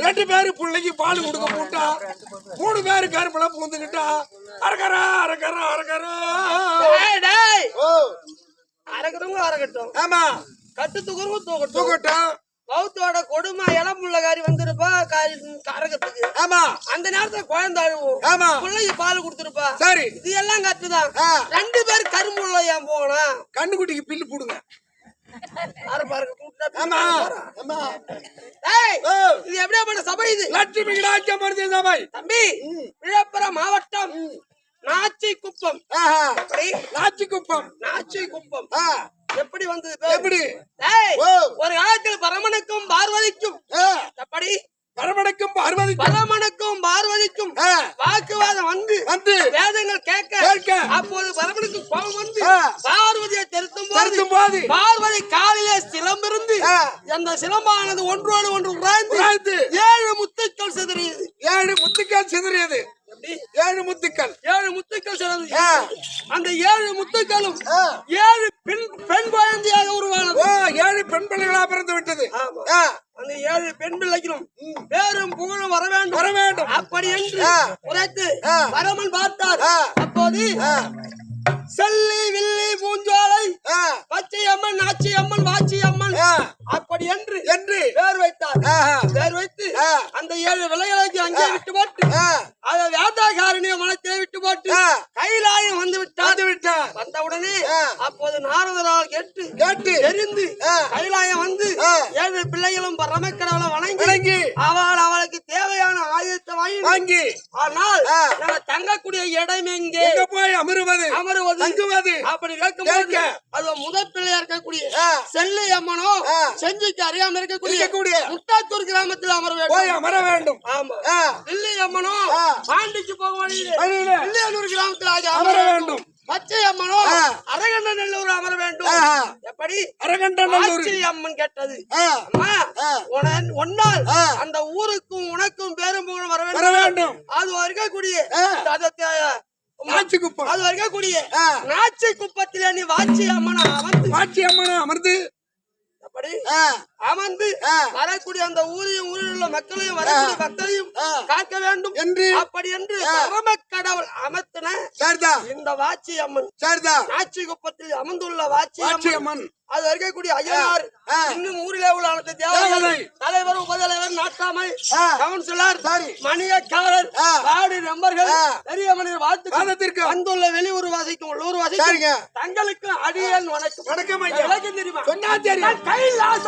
ரெண்டு பேரு பிள்ளைக்கு பால் கொடுக்க போட்டா 3 பேரு கருப்புல பூந்துக்கிட்டா அரகரா அரகரா அரகரா அரகறவங்க அரகட்டும். ஆமா கட்டு தூக்குறவங்க தூக்கட்டும். பௌத்தோட கொடுமை இளமுள்ளகாரி வந்துருப்பா அரகத்துக்கு. ஆமா அந்த நேரத்துல குழந்தை அழுவும். ஆமா பிள்ளைக்கு பால் கொடுத்துருப்பா. சரி இது எல்லாம் கத்துதான். 2 பேர் கரும்புள்ள ஏன் போனா கண்ணுக்குட்டிக்கு பில்லு போடுங்க. இது எப்படியா சபை? இது லட்சுமி சபை தம்பி. விழுப்புரம் மாவட்டம் நாச்சிக்குப்பம். நாச்சிக்குப்பம் எப்படி வந்தது? எப்படி ஒரு காலத்தில் பரமனுக்கும் பார்வதிக்கும் எப்படி பரமனுக்கும் பார்வதிக்கும் வாக்குவாதம் வந்து வேதங்கள் கேட்க அப்போது பரமனுக்கு கோபம் வந்து பார்வதியை திருத்தும் போது பார்வதி காலிலே சிலம்பிருந்து அந்த சிலம்பானது ஒன்றோடு ஒன்று உராய்ந்து 7 முத்துக்கள் சிதறியது. 7 முத்துக்கள் சிதறியது. 7 முத்துக்கள் சிதறியது. அந்த 7 முத்துக்களும் 7 பெண் குழந்தையாக உருவானது. 7 பெண் பிள்ளைகளாக பிறந்து விட்டது. அந்த 7 பெண் பிள்ளைகளும் பேரும் புகழும் வர வேண்டும் அப்படி என்று உரைத்து பரமன் பார்த்தார். அப்போது செல்லி வில்லி பூஞ்சோலை பச்சையம்மன் நாச்சியம்மன் வாச்சியம்மன் அப்படி என்று பேர் வைத்தார். பேர் வைத்து அந்த 7 விலைகளுக்கு அங்கே விட்டு போட்டு அதை வேதாகாரணிய மனத்தை விட்டு போட்டு கைலாயம் வந்து விட்டார். வந்தவுடனே அப்போது நாரதரால் கேட்டு எரிந்து கைலாயம் வந்து 7 பிள்ளைகளும் பரமக்கடவுளை வணங்கி அவளுக்கு தேவையான ஆயுதத்தை வாங்கி ஆனால் தங்கக்கூடிய இடம் எங்கே போய் அமருவது அப்படி கேட்கும்போது அது முதல் பிள்ளையா இருக்கக்கூடிய செல்லி அம்மனோ செஞ்சிக்கு அறியாம இருக்கக்கூடிய முட்டாத்தூர் கிராமத்தில் அமர வேண்டும். ஆமா செல்லி அம்மனோ பாண்டிக்கு போக வழியிலே வில்லியனூர் கிராமத்தில் அமர வேண்டும். பச்சை அம்மனோ அரகண்ட நல்லூர் அமர வேண்டும். எப்படி அரகண்ட அம்மன் கேட்டது ஒன்னால் அந்த ஊருக்கும் உனக்கும் பேரும் புகழும் வர வேண்டும். அது இருக்கக்கூடிய அது இருக்கக்கூடிய நாச்சி குப்பத்திலே நீ வாச்சி அம்மனா அமர்ந்து அமர்ந்து வரக்கூடிய அந்த ஊரையும் ஊரில் உள்ள மக்களையும் வரக்கூடிய பக்தரையும் காக்க வேண்டும் என்று அப்படி என்று பரம கடவுள் அமர்த்தின இந்த வாச்சி அம்மன் நாச்சி குப்பத்தில் அமர்ந்துள்ள வாச்சி அம்மன் அது இருக்கக்கூடிய ஐயனார் இன்னும் ஊரிலே உள்ள அனைத்து தேவதை தலைவர் உபதலைவர் நாட்டாமை கவுன்சிலர் மணியக்காரர் வார்டு மெம்பர்கள் பெரிய மனிதர் வாழ்த்து வந்துள்ள வெளியூர் வாசிக்கும் உள்ளூர் வாசிக்கும் தங்களுக்கு அடியேன் வணக்கம். விளக்கம் தெரியுமா? சொன்னா தெரியும். கைலாச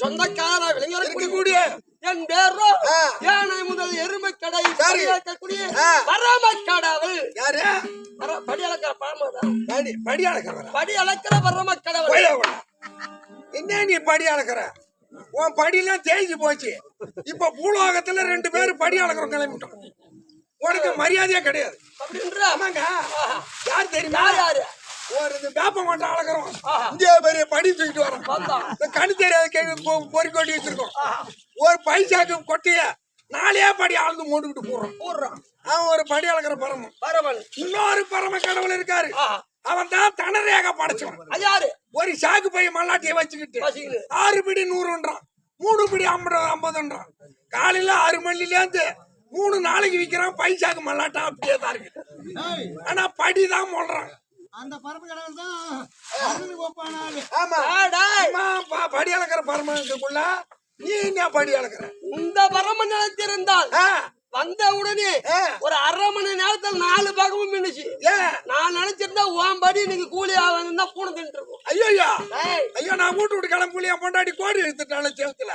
சொந்தக்கார விளைஞர் இருக்கக்கூடிய என் பேரோ யானை முதல் எருமை கடை இருக்கக்கூடிய பரமக்கடவுள். யாரு? படி அளக்கிற பரமதான். படி அளக்கிற பரமக்கடவுள். என்ன நீ படி அளக்கிற? உன் படியெல்லாம் தேய்ச்சி போச்சு. இப்ப பூலோகத்துல 2 பேரும் படி அளக்கிறோம் கிளம்பிட்டோம். உனக்கு மரியாதையே கிடையாது. அப்படின்ற ஆமாங்க. யார் தெரியுமா? யாரு? ஒரு இது வேப்பம் கொண்டு அளக்குறோம் ஆஹா. இங்கே பெரிய படி தூக்கிட்டு வரோம் வந்தான். இந்த கண்ணு தெரியாத கேள்வி பொறி கொட்டி வச்சிருக்கோம் ஒரு பைசாக்கு கொட்டிய 4 படி அளந்து மூண்டுகிட்டு போடுறோம் போடுறான் அவன் ஒரு படி அளக்குற பரமன் பரவல். இன்னொரு பரம கடவுள் இருக்காரு ஆஹா. அவன் தான் தனரேக படைச்சவன் அது யாரு? ஒரு சாக்கு பைய மல்லாட்டியை வச்சுக்கிட்டு பசிக்குது. 6 பிடி 100ன்றான் 3 பிடி 50ன்றான் காலையில 6 மணில இருந்து 3 நாளைக்கு விக்கிறான் பைசாக்கு மல்லாட்டா அப்படியே தான் இருக்கு ஆனா படிதான் போடுறான் அந்த பரப்பு கடவுள் தான் ஆமா டேய். ஆமா, படி அளக்கிற பரமனுக்குள்ள நீ என்ன படி அளக்கிற இந்த பரமன் நினைத்திருந்தால் வந்த உடனே ஒரு 1/2 மணி நேரத்துல 4 பக்கமும் மின்னுச்சு. நான் நினைச்சிருந்தா உன் படி இன்னைக்கு கூலி ஆகுதுன்னா பூனை தின்ட்டு இருக்கும். ஐயோ டேய். ஐயோ நான் வீட்டு விட்டு கிளம்புலியா பொண்டாடி கோடி எடுத்துட்டால சேவத்துல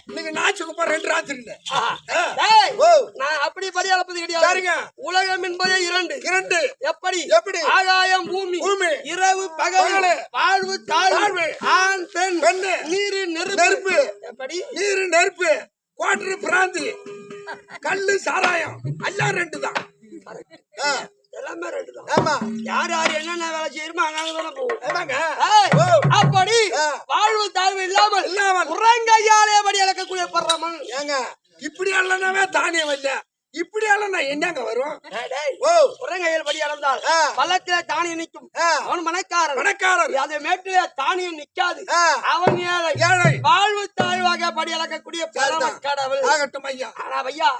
இன்னைக்கு நாச்சுக்குப்பா 2 ராத்திரி ஆஹா. டேய். நான் அப்படி படி அளப்பது கிடையாது. சரிங்க. உலகம் என்பதே 2 எப்படி எப்படி? ஆகாயம் பூமி பூமி. இரவு பகல் வாழ்வு தாழ்வு ஆண் பெண் பெண்ணு. நீர் நெருப்பு. நெருப்பு எப்படி நீரு நெருப்பு குவாட்டரு பிராந்தி கல்லு சாராயம் எல்லாம் 2 தான் எல்லாமே 2 தான். ஆமா யார் யார் என்னென்ன வேலை செய்யணுமோ அங்க தானே போகும். ஆமாங்க ஏய், அப்படி வாழ்வு தாழ்வு இல்லாமல் இல்லாமல் உறங்கையாலே படி அளக்கக்கூடிய பரமன். ஏங்க இப்படி அல்லனாவே தானியம் இல்ல இப்படி அல்லனா என்னங்க வரும் டேய், டேய். ஓ உறங்கையில் படி அளந்தால் பள்ளத்தில தானியம் நிற்கும். அவன் மனக்காரன். பணக்காரர் அது மேட்டில தானியம் நிக்காது. அவன் ஏழை. ஏழை வாழ்வு தாழ்வாக படி அளக்கக்கூடிய பரம கடவுள். ஆகட்டும் ஐயா ஆனா ஐயா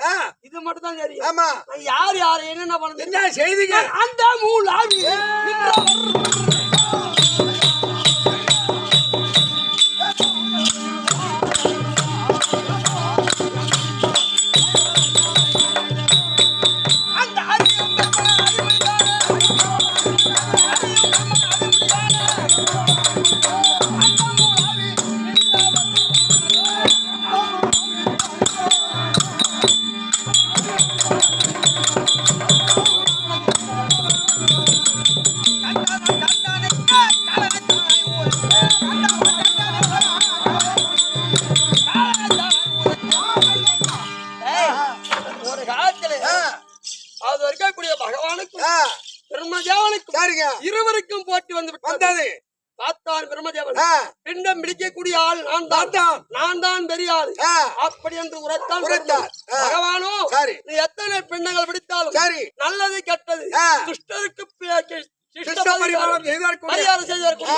இது மட்டும் தான் தெரியும். ஆமா நான் யார் யார் என்னென்ன பண்ணது என்ன செய்திங்க அந்த மூலாவி அந்த அறியும் ஒரு காலத்துல அது இருக்கக்கூடிய பகவானுக்கும் பிரம்மதேவனுக்கும் சரிங்க இருவருக்கும் போட்டி வந்து விட்டது. வந்தது பார்த்தான் பிரம்மதேவன் பிண்டம் பிடிக்கக்கூடிய ஆள் நான் தான் பெரிய ஆள் அப்படி என்று உரைத்தான். பகவானோ சரி நீ எத்தனை பிண்டங்கள் பிடித்தாலும் சரி நல்லது கெட்டது துஷ்டருக்கு கிருஷ்ண பரிமாணம் செய்தார்கள் பரிகாரம் செய்தார்கள்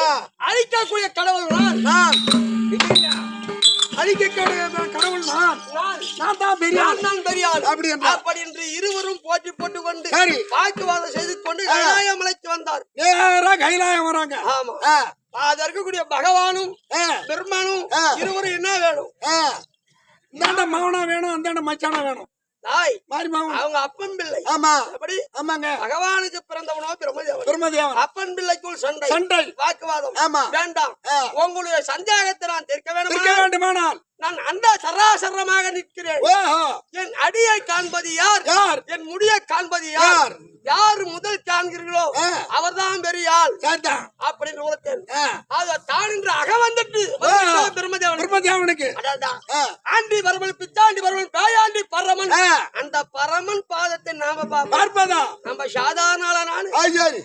அழிக்கக்கூடிய கடவுள் நான். அழிக்கக்கூடிய கடவுள் நான் தான் பெரிய நான் தான் பெரிய ஆள். அப்படி என்றார். அப்படி என்று இருவரும் போட்டி போட்டுக் கொண்டு சரி. வாக்குவாதம் செய்து கொண்டு கைலாயமலைக்கு வந்தார். நேரா கைலாயம் வராங்க ஆமா அது இருக்கக்கூடிய பகவானும் பெருமானும் இருவரும் என்ன வேணும் இந்தாண்ட மகனா வேணும் அந்தாண்ட மச்சானா வேணும் தாய் மாறி மாவன் அவங்க அப்பன் பிள்ளை. ஆமா அப்படி ஆமாங்க பகவானுக்கு பிறந்தவனோ பிரம்மதேவன். பிரம்மதேவன் அப்பன் பிள்ளைக்குள் சண்டை சண்டை வாக்குவாதம் ஆமா வேண்டாம். உங்களுடைய சந்தேகத்தை நான் தீர்க்க இருக்க வேண்டும். வேண்டுமானால் நான் அந்த சராசரமாக நிற்கிறேன். ஓஹோ என் அடியை காண்பது யார் யார் என் முடியை காண்பது யார் யார் முதல் காண்கிறீர்களோ அவர்தான் பெரிய ஆள் சரிதான் அப்படின்னு உரைத்தேன். அத தான் என்று அக வந்துட்டு பிரம்மதேவன் பிரம்மதேவனுக்கு ஆண்டி பரமன் பித்தாண்டி பரமன் பேயாண்டி பரமன் அந்த பரமன் பாதத்தை நாம பார்ப்பதா நம்ம சாதாரண நானு சரி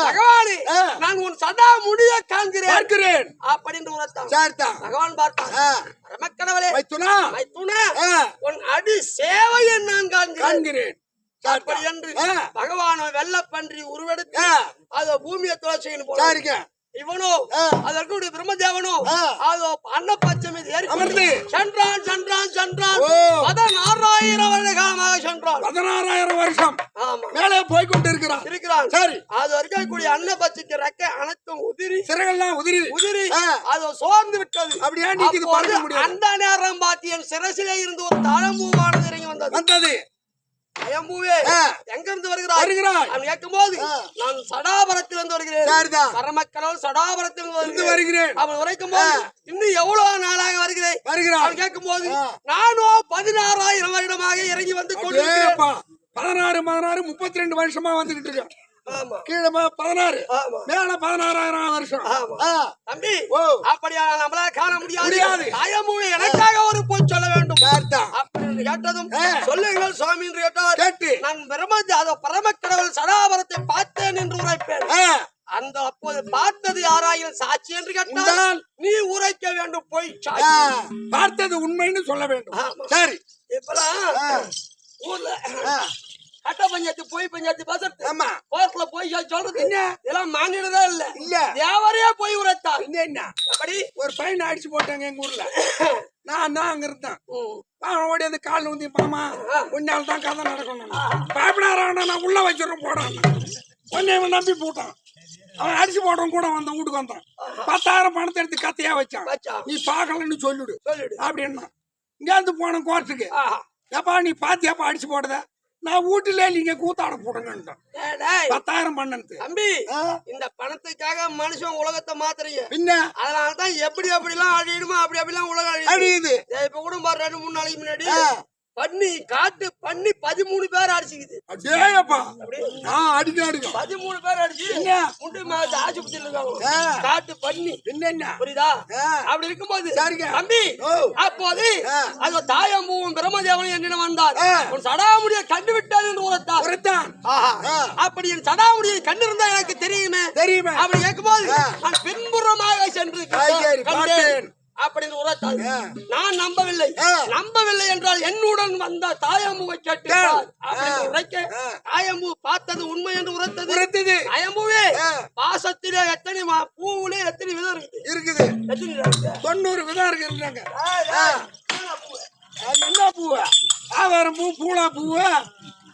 பகவானே நான் உன் சதா முடிய காண்கிறேன் பார்க்கிறேன் அப்படின்னு உரைத்தான். சரிதான் பகவான் பார்த்தான். பரமக்கடவுளே மைத்துனா மைத்துனா உன் அடி சேவையை நான் காண்கிறேன் அப்படி என்று பகவான வெள்ளப்பன்றி உருவெடுத்து அத பூமியை துளசின்னு சரிங்க இவனோ அதற்கு பிரம்மதேவனோ அதோ அன்னப்பச்சமி அமர்ந்து சென்றான் சென்றான் சென்றான் 16,000 வருட காலமாக சென்றான். 16,000 வருஷம் ஆமா மேலே போய் கொண்டு இருக்கிறான் சரி அது இருக்கக்கூடிய அன்னப்பச்சிக்கு ரெக்கை அனைத்தும் உதிரி சிறகெல்லாம் உதிரி உதிரி அது சோர்ந்து விட்டது. அப்படியே நீக்குது பார்க்க முடியாது. அந்த நேரம் பார்த்து என் சிரசிலே இருந்து ஒரு தாழம்பூவானது இறங்கி வந்தது. அயம்பூவே எங்க இருந்து வருகிறாய் அவன் கேட்கும் போது நான் சடாபரத்திலிருந்து வருகிறேன். பரமக்கடவுள் சடாபரத்திலிருந்து வருகிறேன். அவன் உரைக்கும் போது இன்னும் எவ்வளவு நாளாக வருகிறேன் அவன் கேட்கும் போது நானும் 16,000 வருடமாக இறங்கி வந்து கொண்டிருக்கிறேன். 16 32 வருஷமா வந்துகிட்டு இருக்கேன். கீழே 16 மேல 16,000 வருஷம் தம்பி அப்படியா நம்மளால காண முடியாது. அயம்பூவே எனக்காக ஒரு போய் சொல்ல வேண்டும் அப்படின்னு கேட்டதும் சொல்லுங்கள் சுவாமி என்று கேட்டார். நான் பரமக்கடவுள் சடாபரத்தை பார்த்தேன் என்று உரைப்பேன். அந்த அப்போது பார்த்தது யாராயிரம் சாட்சி என்று கேட்டால் உண்டால் நீ உரைக்க வேண்டும் போய் ஆ, சாட்சி. பார்த்தது உண்மைன்னு சொல்ல வேண்டும். ஆமா. சரி. இப்பெல்லாம் ஊர்ல ஆ, கட்ட பஞ்சாயத்து போய் பஞ்சாயத்து பேசுறது ஆமா. கோர்ட்ல போய் சொல்றது என்ன? இதெல்லாம் மாநிலதா இல்ல இல்ல. தேவரையா போய் உரைத்தார். என்ன அப்படி ஒரு பையனை அடிச்சு போட்டாங்க எங்க ஊர்ல. நான் தான் அங்க இருந்தேன். ம். அவன் ஓடி அந்த கால் ஊந்தி பாமா உன்னால தான் கதை நடக்கணும். பயப்படாரான நான் உள்ள வச்சிடறேன் போடான். உன்னை இவன் நம்பி போட்டான். அவன் அடிச்சு போடுறவன் கூட வந்தான், வீட்டுக்கு வந்தான். 10,000 பணத்தை எடுத்து கத்தையா வச்சான். வச்சா. நீ பாக்கலன்னு சொல்லிடு சொல்லிடு. அப்படின்னா இங்கேருந்து போன கோர்ட்டுக்கு. ஆஹா. ஏப்பா நீ பாத்தியாப்பா அடிச்சு போடுத, நான் வீட்டுல நீங்க கூத்தாட போடுங்கன்ட்டான். டேய், டேய். 10,000 பண்ணது. தம்பி இந்த பணத்துக்காக மனுஷன் உலகத்தை மாத்துறீங்க. பின்ன அதனாலதான் எப்படி எப்படிலாம் அழியுமோ அப்படி அப்படிலாம் உலகம் அழியுது. அழியுது. இப்ப கூட பாரு 2-3 நாளைக்கு முன்னாடி பண்ணி காட்டு பண்ணி 13 பேர் அடிச்சுக்குது. அடேயப்பா அடிக்க 13 பேர் அடிச்சு என்ன? முண்டு மாச ஆஸ்பத்திரியில இருக்காங்க. ஆ. காட்டு பண்ணி என்ன புரியுதா? ஆ. அப்படி இருக்கும்போது சரிங்க. தம்பி ஓ. அப்போது ஆ. அது தாயம்பூவும் பிரம்மதேவனும் என்னிடம் வந்தார். ஆ. உன் சடாமுடியை கண்டு விட்டார் என்று உரைத்தார். உரைத்தான். ஆஹா. ஆ. அப்படி என் சடாமுடியை கண்டிருந்தா எனக்கு தெரியுமே. தெரியுமே. அப்படி கேட்கும்போது ஆ. நான் பின்புறமாக சென்று காய்கறி கண்டேன் பார்த்தேன். அப்படின்னு உரைத்தார். ஆ. நான் நம்பவில்லை. ஆ. நம்பவில்லை என்றால் என்னுடன் வந்த தாயம்பூவை கேட்டு பார் அப்படின்னு உரைக்க ஆ. தாயம்பூ பார்த்தது உண்மை என்று உரைத்தது. உரைத்தது. தாயம்பூவே ஆ. பாசத்திலே எத்தனை பூவிலே எத்தனை விதம் இருக்குது. இருக்குது. எத்தனை விதம் இருக்குது? 90 விதம் இருக்குறாங்க. ஆ. அது என்ன பூவு? ஆவாரம் பூ, பூளா பூவு,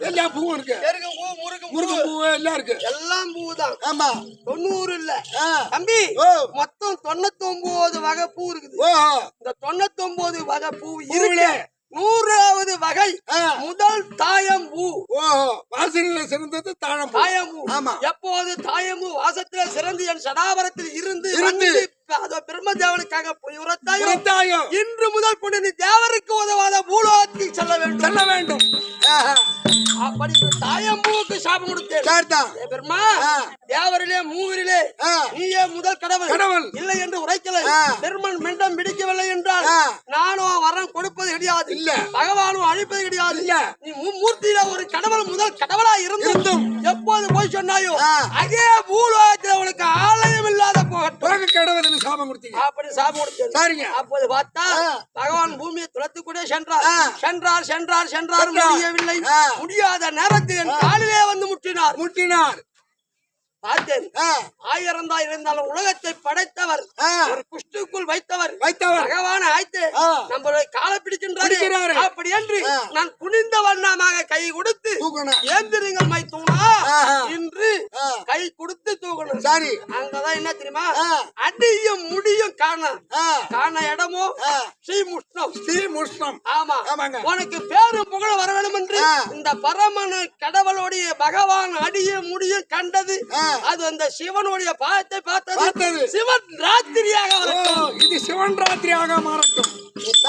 எல்லா பூவும் இருக்கு. எருக்கம் பூ, முருங்கை பூ, முருங்கை பூவு எல்லாம் இருக்கு. எல்லாம் பூதான். ஆமா. 90 இல்ல ஆ. தம்பி. ஓ. மொத்தம் 99 வகை பூ இருக்குது. ஓ. இந்த 99 வகை பூ பூவிலே. இருக்கு. 100வது வகை ஆ. முதல் தாயம்பூ. ஓஹோ, வாசனையில சிறந்தது தாழம்பூ. தாயம்பூ. ஆமா. எப்போது தாயம்பூ வாசத்திலே சிறந்து என் சடாபரத்தில் இருந்து இருந்து. அதோ பிரம்மதேவனுக்காக போய் உரைத்தாயோ. உரைத்தாயோ. இன்று முதல் கொண்டு நீ தேவருக்கு உதவாத பூலோகத்துக்கு செல்ல வேண்டும். செல்ல வேண்டும். ஆஹா. அப்படி இந்த தாயம்பூவுக்கு சாபம் கொடுத்தேன். சரிதான். ஏ பெருமா, ஆ. தேவரிலே மூவரிலே ஆ. நீயே முதல் கடவுள். கடவுள். இல்லை என்று உரைக்கலை. ஆ. பெருமன் மெண்டம் பிடிக்கவில்லை என்றால் ஆ. நானும் வரம் கொடுப்பது கிடையாது. இல்ல. பகவானும் அழிப்பது கிடையாது. இல்ல. நீ மும்மூர்த்தியில ஒரு கடவுள் முதல் கடவுளா இருந்தும் எப்போது போய் சொன்னாயோ ஆ. அதே பூலோகத்தில் உனக்கு ஆலயம் இல்லாத போகட்டும். போக கடவுள் சாபம் கொடுத்தீங்க. அப்படி சாபம் கொடுத்தது. சரிங்க. அப்போது பார்த்தா ஆ. பகவான் பூமியை துளத்து கூட சென்றார். ஆ. சென்றார் சென்றார் சென்றார் சென்றார். முடியவில்லை. ஆ. முடியாத நேரத்தில் என் காலிலே வந்து முட்டினார். முட்டினார். பார்த்தேன். ஆ. 1000 தான் இருந்தாலும் உலகத்தை படைத்தவர், ஆ. ஒரு குஷ்டுக்குள் வைத்தவர் வைத்தவர். பகவான் ஆய்த்து ஆ. நம்மளை காலை பிடிக்கின்றாரு. பிடிக்கிறாரு. அப்படி என்று ஆ. நான் குனிந்த வண்ணமாக கை கொடுத்து தூக்கணும். ஏந்திரிங்கள் மை தூணா ஆஹா. என்று ஆ. கை கொடுத்து தூக்கணும். சரி. அங்கதான் என்ன தெரியுமா, ஆ. அடியும் முடியும் காண ஆ. காண இடமோ ஆ. ஸ்ரீமுஷ்ணம். ஸ்ரீமுஷ்ணம். ஆமா. ஆமாங்க. உனக்கு பேரும் புகழ வர வேண்டும் என்று ஆ. இந்த பரமன கடவுளுடைய பகவான் அடியும் முடியும் கண்டது. ஆ. அது அந்த சிவனுடைய பாதத்தை பார்த்தது. பார்த்தது. சிவன் ராத்திரியாக ஓ, வரட்டும். இது சிவன் ராத்திரியாக மாறட்டும்.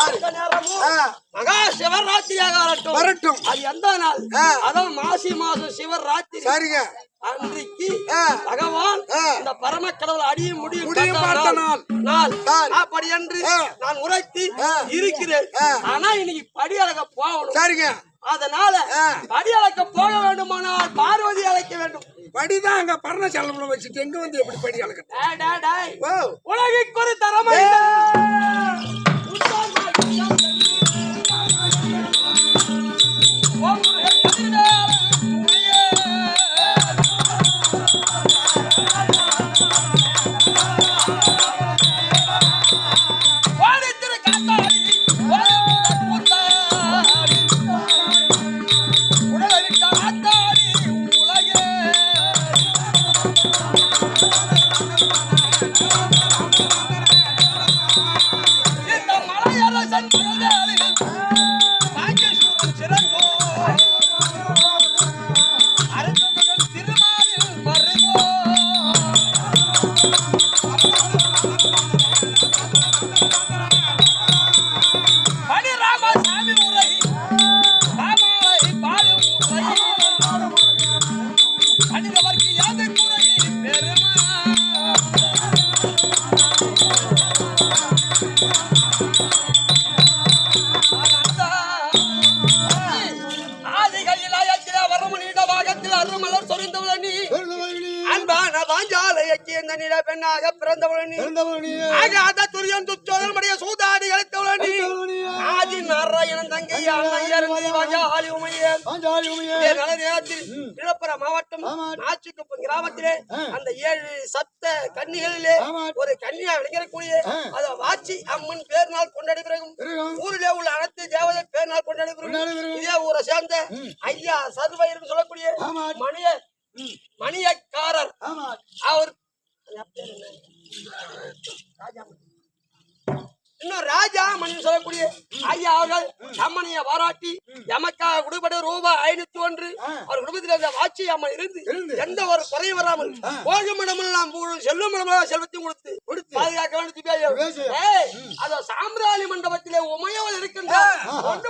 அந்த நேரமும் ஆ. மகா சிவராத்திரியாக வரட்டும். வரட்டும். அது எந்த நாள்? ஆ. அதான் மாசி மாசம் சிவராத்திரி. சரிங்க. அன்றைக்கு ஆ. பகவான் ஆ. இந்த பரம கடவுள் அடியும் முடியும் முடியும் பார்த்த நாள். நாள். நாள். அப்படி என்று ஆ. நான் உரைத்து ஆ. இருக்கிறேன். ஆ. ஆனா இன்னைக்கு படி அளக்க போகணும். சரிங்க. அதனால ஆ. படி அளக்க போக வேண்டுமானால் பார்வதி அழைக்க வேண்டும். படிதான் அங்க பர்ண செலவுல வச்சுட்டு எங்க வந்து எப்படி படி அளக்கிறது? டேய், டேய், டேய். ஓ. உலகிற்கு ஒரு தரமை அன்பான வாஞ்சாலை பெண்ணாக பிறந்தவள் நீ. பிறந்தவனே ஆகாத துரியன் துச்சோதனுடைய சூதாடி அழைத்தவள் நீ. ஆதி நாராயணன் தங்கை அன்னையர் வாஜாலி உமையே. பாஞ்சாலி உமையே இதே நல்ல நேரத்தில் விழுப்புரம் மாவட்டம் நாச்சிக்குப்பம் கிராமத்திலே அந்த 7 சப்த கன்னிகளிலே ஒரு கன்னியா விளங்கக்கூடிய அத வாச்சி அம்மன் பேர் நாள் கொண்டாடுகிறோம். ஊரிலே உள்ள அனைத்து தேவதை பேர் நாள் கொண்டாடுகிறோம். இதே ஊரை சேர்ந்த ஐயா சர்வையர் சொல்லக்கூடிய மணியக்காரர் அவர் இன்னும் ராஜா மணி சொல்லக்கூடிய ஐயா அவர்கள் அம்மனைய பாராட்டி எமக்காக குடும்பப்பட்ட ரூபாய் 501 அவர் குடும்பத்தில் இருந்த வாட்சி அம்மன் இருந்து எந்த ஒரு குறையும் வராமல் போகும் இடமெல்லாம் செல்லும் இடமெல்லாம் செல்வத்தையும் கொடுத்து பாதுகாக்க வேண்டும். அதோ சாம்பிராணி மண்டபத்திலே உமையோல் இருக்கின்றார் கொண்டு